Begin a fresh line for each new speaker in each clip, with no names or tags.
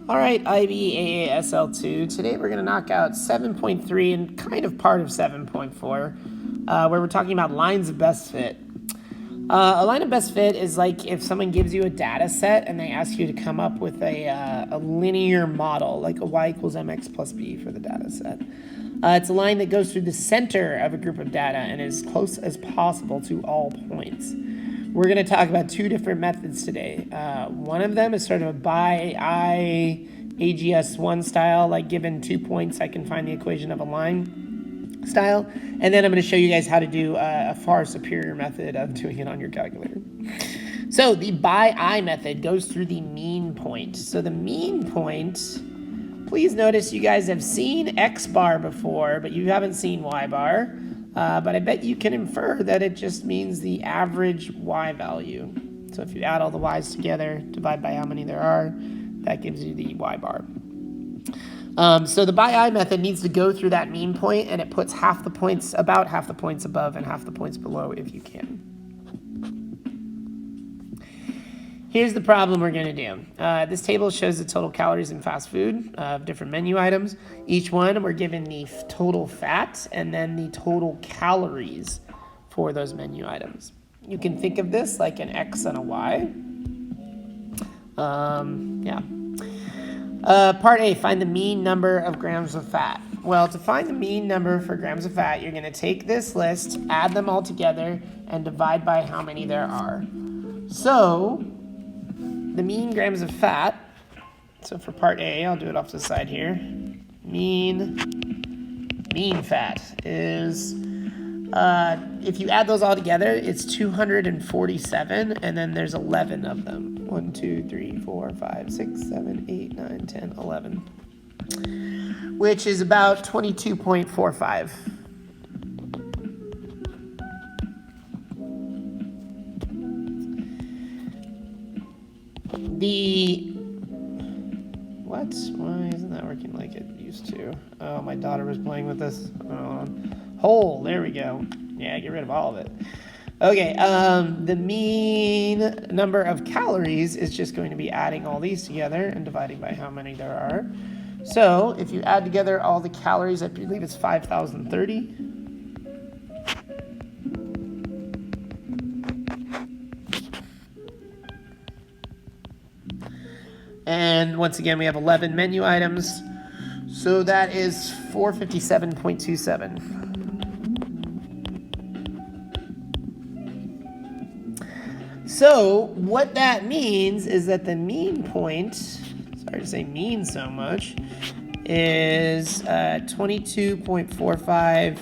All right, IBAASL2. Today we're going to knock out 7.3 and kind of part of 7.4, where we're talking about lines of best fit. A line of best fit is like if someone gives you a data set and they ask you to come up with a linear model, like a y equals mx plus b for the data set. It's a line that goes through the center of a group of data and is as close as possible to all points. We're going to talk about two different methods today. One of them is sort of a by I AGS1 style, like given 2 points, I can find the equation of a line style. And then I'm going to show you guys how to do a far superior method of doing it on your calculator. So the by I method goes through the mean point. So the mean point, please notice you guys have seen X bar before, but you haven't seen Y bar. But I bet you can infer that it just means the average y value. So if you add all the y's together, divide by how many there are, that gives you the y bar. So the by I method needs to go through that mean point, and it puts about half the points above and half the points below if you can. Here's the problem we're going to do. This table shows the total calories in fast food of different menu items. Each one, we're given the total fat and then the total calories for those menu items. You can think of this like an X and a Y. Part A, find the mean number of grams of fat. Well, to find the mean number for grams of fat, you're going to take this list, add them all together, and divide by how many there are. So the mean grams of fat, so for part A, I'll do it off to the side here. Mean fat is, if you add those all together, it's 247, and then there's 11 of them. 1, 2, 3, 4, 5, 6, 7, 8, 9, 10, 11. Which is about 22.45. Why isn't that working like it used to? Oh, my daughter was playing with this. Whole, there we go. Yeah, get rid of all of it. Okay, the mean number of calories is just going to be adding all these together and dividing by how many there are. So if you add together all the calories, I believe it's 5,030. And once again, we have 11 menu items. So that is 457.27. So what that means is that the mean point, sorry to say mean so much, is 22.45,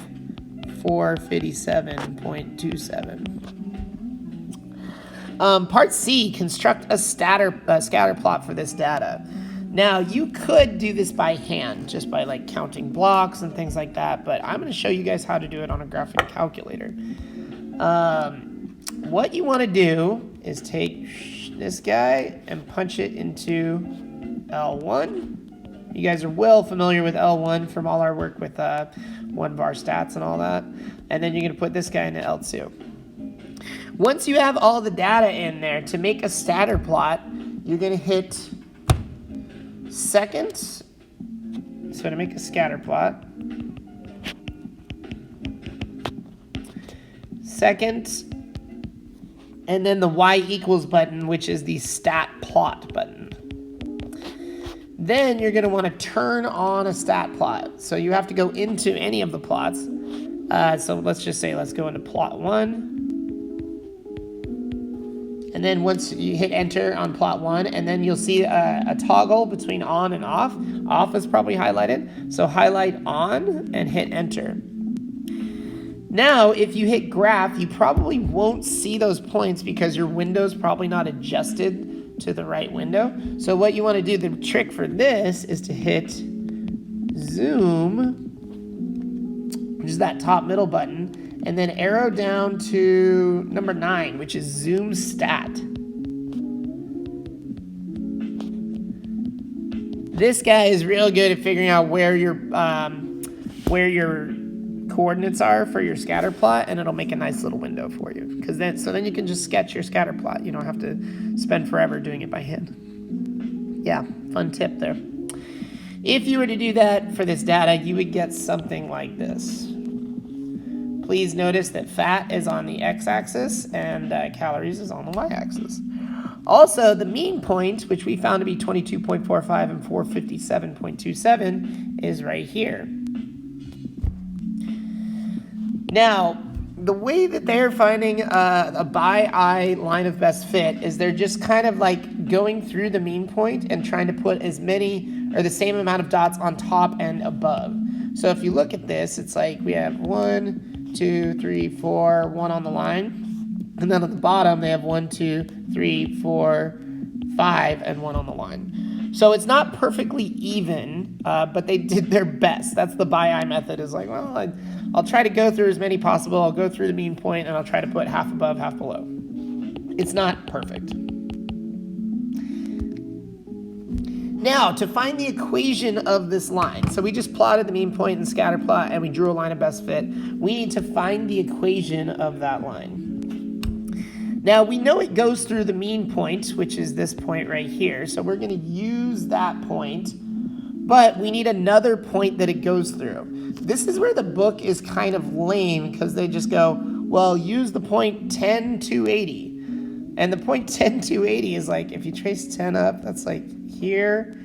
457.27. Part C, construct a scatter plot for this data. Now, you could do this by hand, just by like counting blocks and things like that, but I'm going to show you guys how to do it on a graphing calculator. What you want to do is take this guy and punch it into L1. You guys are well familiar with L1 from all our work with one var stats and all that. And then you're going to put this guy into L2. Once you have all the data in there, to make a scatter plot, you're going to hit second. So to make a scatter plot, second, and then the y equals button, which is the stat plot button. Then you're going to want to turn on a stat plot. So you have to go into any of the plots. So let's just say, let's go into plot 1. And then once you hit enter on plot 1, and then you'll see a toggle between on and off. Off is probably highlighted. So highlight on and hit enter. Now, if you hit graph, you probably won't see those points because your window's probably not adjusted to the right window. So what you want to do, the trick for this is to hit zoom, which is that top middle button, and then arrow down to number 9, which is zoom stat. This guy is real good at figuring out where your coordinates are for your scatter plot, and it'll make a nice little window for you. So then you can just sketch your scatter plot. You don't have to spend forever doing it by hand. Yeah, fun tip there. If you were to do that for this data, you would get something like this. Please notice that fat is on the x-axis and calories is on the y-axis. Also, the mean point, which we found to be 22.45 and 457.27, is right here. Now, the way that they're finding a bi-eye line of best fit is they're just kind of like going through the mean point and trying to put as many or the same amount of dots on top and above. So if you look at this, it's like we have 1, 2, 3, 4, 1 on the line. And then at the bottom, they have 1, 2, 3, 4, 5, and 1 on the line. So it's not perfectly even, but they did their best. That's the bi-eye method, is like, well, I'll try to go through as many possible. I'll go through the mean point, and I'll try to put half above, half below. It's not perfect. Now, to find the equation of this line, so we just plotted the mean point and scatter plot, and we drew a line of best fit. We need to find the equation of that line. Now, we know it goes through the mean point, which is this point right here, so we're going to use that point, but we need another point that it goes through. This is where the book is kind of lame, because they just go, well, use the point 10, 280. And the point 10, 280 is like, if you trace 10 up, that's like here,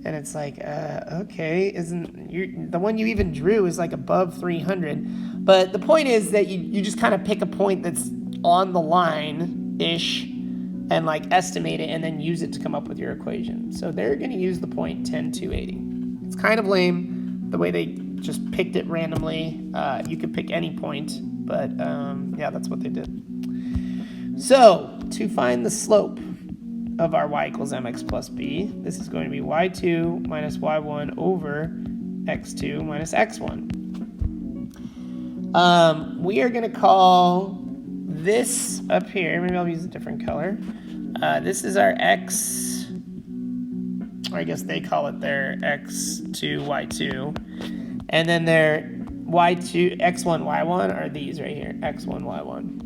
and it's like, okay, the one you even drew is like above 300. But the point is that you just kind of pick a point that's on the line-ish and like estimate it and then use it to come up with your equation. So they're going to use the point 10, 280. It's kind of lame the way they just picked it randomly. You could pick any point, but yeah, that's what they did. So to find the slope of our y equals mx plus b, this is going to be y2 minus y1 over x2 minus x1. We are going to call this up here, maybe I'll use a different color. This is our x, or I guess they call it their x2, y2. And then their y2, x1, y1 are these right here, x1, y1.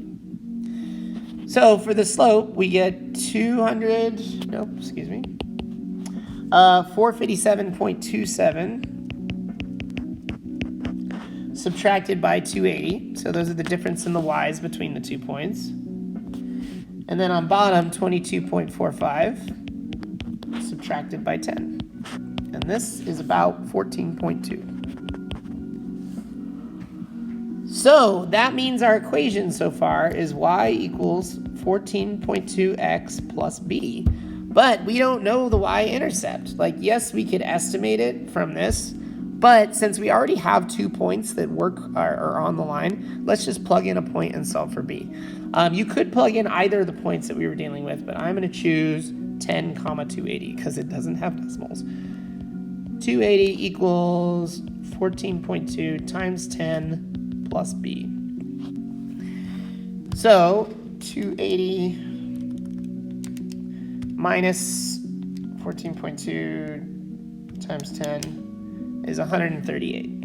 So for the slope, we get 457.27 subtracted by 280. So those are the difference in the y's between the 2 points. And then on bottom, 22.45 subtracted by 10. And this is about 14.2. So that means our equation so far is y equals 14.2x plus b. But we don't know the y-intercept. Like, yes, we could estimate it from this, but since we already have 2 points that are on the line, let's just plug in a point and solve for b. You could plug in either of the points that we were dealing with, but I'm going to choose 10, 280 because it doesn't have decimals. 280 equals 14.2 times 10 plus b. So 280 minus 14.2 times 10 is 138.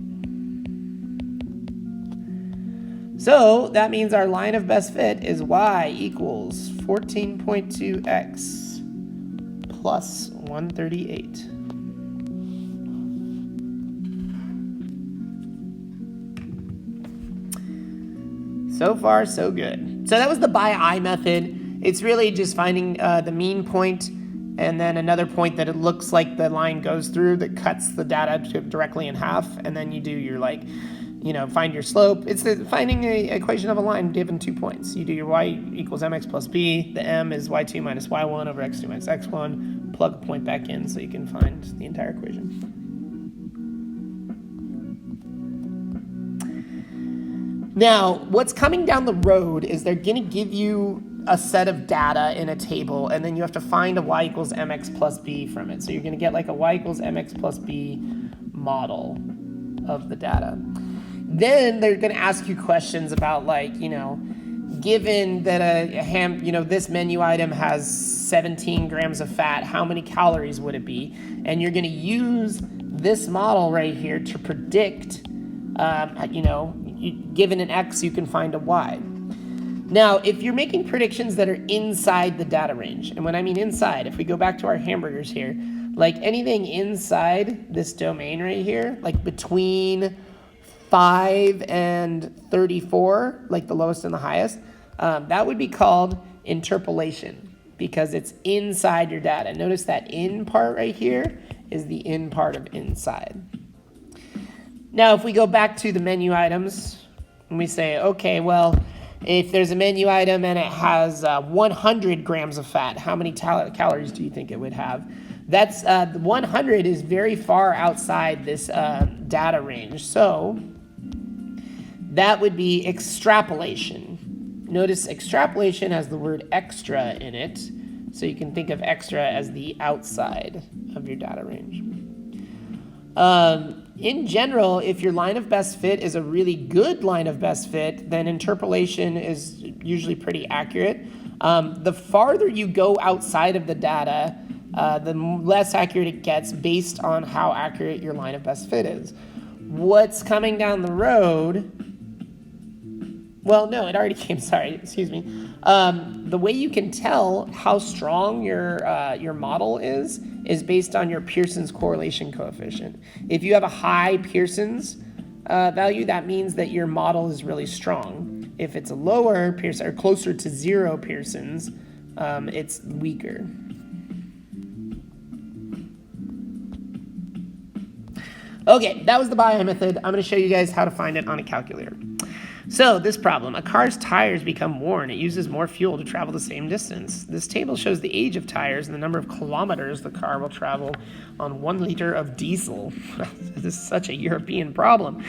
So that means our line of best fit is y equals 14.2x plus 138. So far, so good. So that was the bi-eye method. It's really just finding the mean point and then another point that it looks like the line goes through that cuts the data directly in half. And then you do your find your slope. It's finding the equation of a line given 2 points. You do your y equals mx plus b. The m is y2 minus y1 over x2 minus x1. Plug a point back in so you can find the entire equation. Now, what's coming down the road is they're going to give you a set of data in a table, and then you have to find a y equals mx plus b from it. So you're going to get like a y equals mx plus b model of the data. Then they're going to ask you questions about given that this menu item has 17 grams of fat, how many calories would it be? And you're going to use this model right here to predict, given an x, you can find a y. Now, if you're making predictions that are inside the data range, and when I mean inside, if we go back to our hamburgers here, like anything inside this domain right here, like between 5 and 34, like the lowest and the highest, that would be called interpolation because it's inside your data. Notice that in part right here is the in part of inside. Now, if we go back to the menu items and we say, okay, well, if there's a menu item and it has 100 grams of fat, how many calories do you think it would have? That's 100 is very far outside this data range. So that would be extrapolation. Notice extrapolation has the word extra in it. So you can think of extra as the outside of your data range. In general, if your line of best fit is a really good line of best fit, then interpolation is usually pretty accurate. The farther you go outside of the data, the less accurate it gets based on how accurate your line of best fit is. What's coming down the road? Well, no, it already came, sorry, excuse me. The way you can tell how strong your model is based on your Pearson's correlation coefficient. If you have a high Pearson's value, that means that your model is really strong. If it's a lower Pearson, or closer to 0 Pearson's, it's weaker. Okay, that was the BI method. I'm going to show you guys how to find it on a calculator. So this problem, a car's tires become worn. It uses more fuel to travel the same distance. This table shows the age of tires and the number of kilometers the car will travel on 1 liter of diesel. This is such a European problem.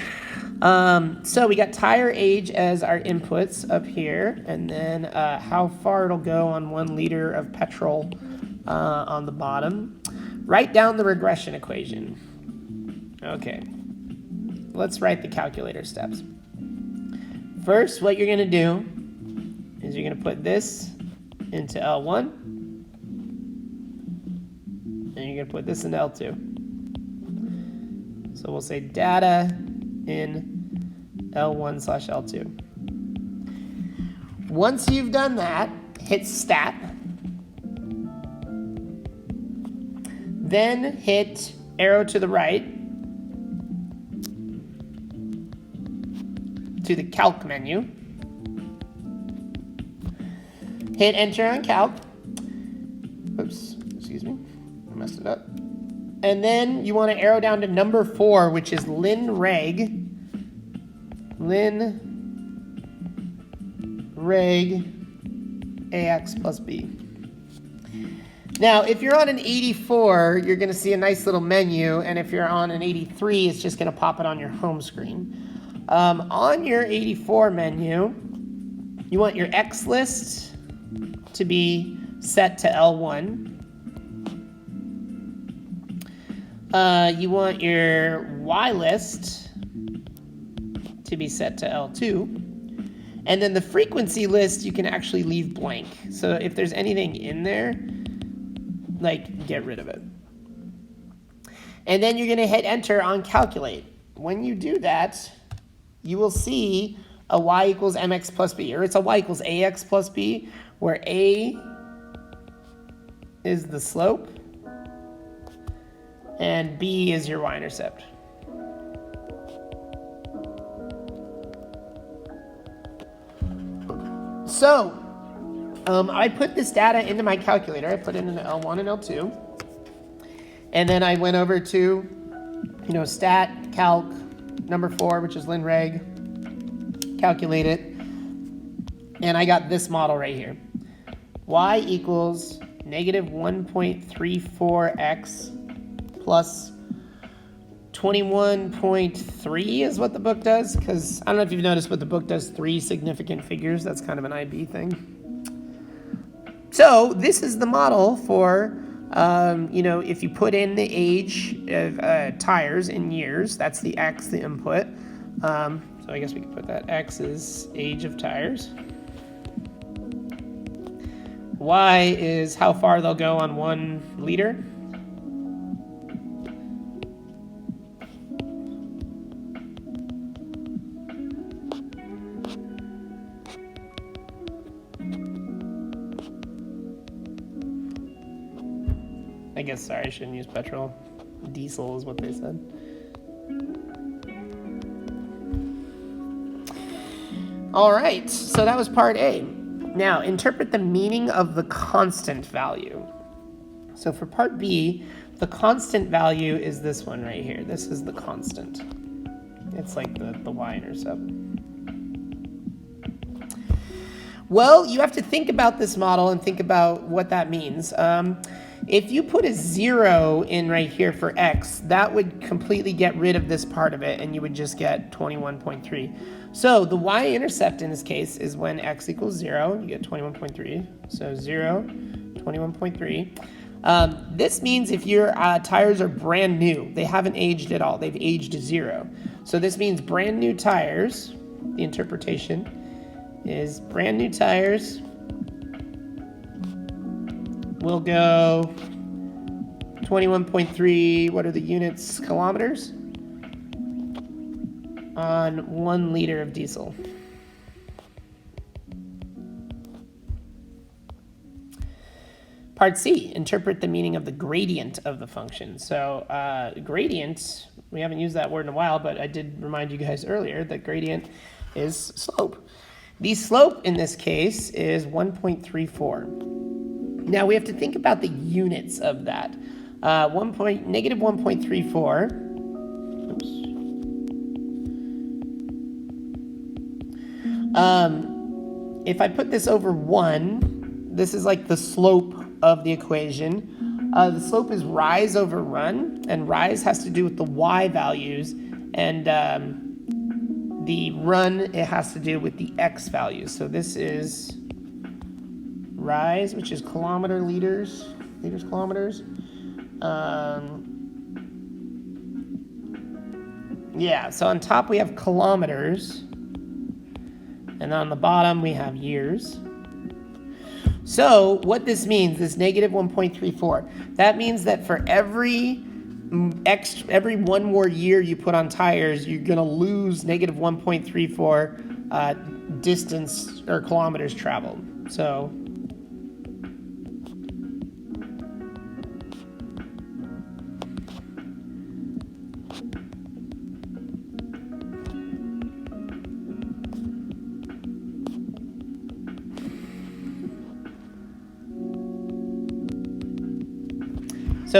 So we got tire age as our inputs up here, and then how far it'll go on 1 liter of petrol on the bottom. Write down the regression equation. Okay, let's write the calculator steps. First, what you're going to do is you're going to put this into L1, and you're going to put this into L2. So we'll say data in L1/L2. Once you've done that, hit stat. Then hit arrow to the right to the calc menu. Hit enter on calc. Oops, excuse me, I messed it up. And then you want to arrow down to number 4, which is lin reg ax plus b. Now, if you're on an 84, you're going to see a nice little menu, and if you're on an 83, it's just going to pop it on your home screen. On your 84 menu, you want your X list to be set to L1. You want your Y list to be set to L2. And then the frequency list, you can actually leave blank. So if there's anything in there, like, get rid of it. And then you're going to hit enter on calculate. When you do that, you will see a y equals mx plus b, or it's a y equals ax plus b, where a is the slope and b is your y-intercept. So I put this data into my calculator. I put it into L1 and L2. And then I went over to, stat, calc, number 4, which is lin reg, calculate it, and I got this model right here. Y equals negative 1.34x plus 21.3 is what the book does, because I don't know if you've noticed, but the book does 3 significant figures. That's kind of an IB thing. So this is the model for, if you put in the age of tires in years, that's the X, the input. So I guess we could put that X is age of tires. Y is how far they'll go on 1 liter. I guess, sorry, I shouldn't use petrol. Diesel is what they said. All right, so that was part A. Now, interpret the meaning of the constant value. So for part B, the constant value is this one right here. This is the constant. It's like the y-intercept. Well, you have to think about this model and think about what that means. If you put a 0 in right here for x, that would completely get rid of this part of it, and you would just get 21.3. So the y-intercept in this case is when x equals 0, you get 21.3. So 0, 21.3. This means if your tires are brand new, they haven't aged at all, they've aged to 0. So this means brand new tires, the interpretation is brand new tires will go 21.3, what are the units, kilometers, on 1 liter of diesel. Part C, interpret the meaning of the gradient of the function. So gradient, we haven't used that word in a while, but I did remind you guys earlier that gradient is slope. The slope in this case is 1.34. Now we have to think about the units of that. Negative 1.34. Oops. If I put this over 1, this is like the slope of the equation. The slope is rise over run, and rise has to do with the y values, and the run, it has to do with the x values. So this is rise, which is kilometers, kilometers. Yeah, so on top we have kilometers, and on the bottom we have years. So what this means, this negative 1.34, that means that for every 1 more year you put on tires, you're going to lose negative 1.34 distance or kilometers traveled. So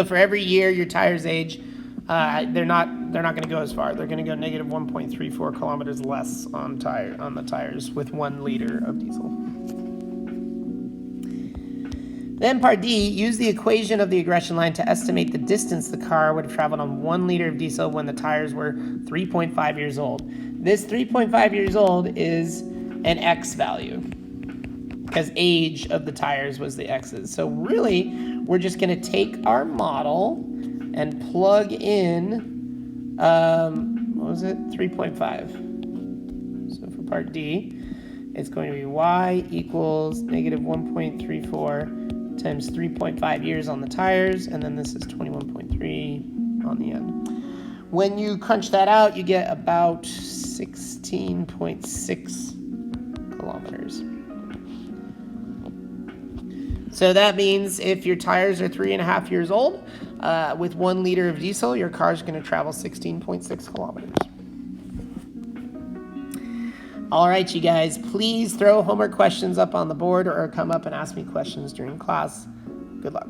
for every year your tires age, they're not going to go as far. They're going to go negative 1.34 kilometers less on the tires with 1 liter of diesel. Then part D, use the equation of the regression line to estimate the distance the car would have traveled on 1 liter of diesel when the tires were 3.5 years old. This 3.5 years old is an X value because age of the tires was the X's. So really, we're just going to take our model and plug in, what was it, 3.5. So for part D, it's going to be y equals negative 1.34 times 3.5 years on the tires, and then this is 21.3 on the end. When you crunch that out, you get about 16.6 kilometers. So that means if your tires are 3.5 years old, with 1 liter of diesel, your car is going to travel 16.6 kilometers. All right, you guys, please throw homework questions up on the board or come up and ask me questions during class. Good luck.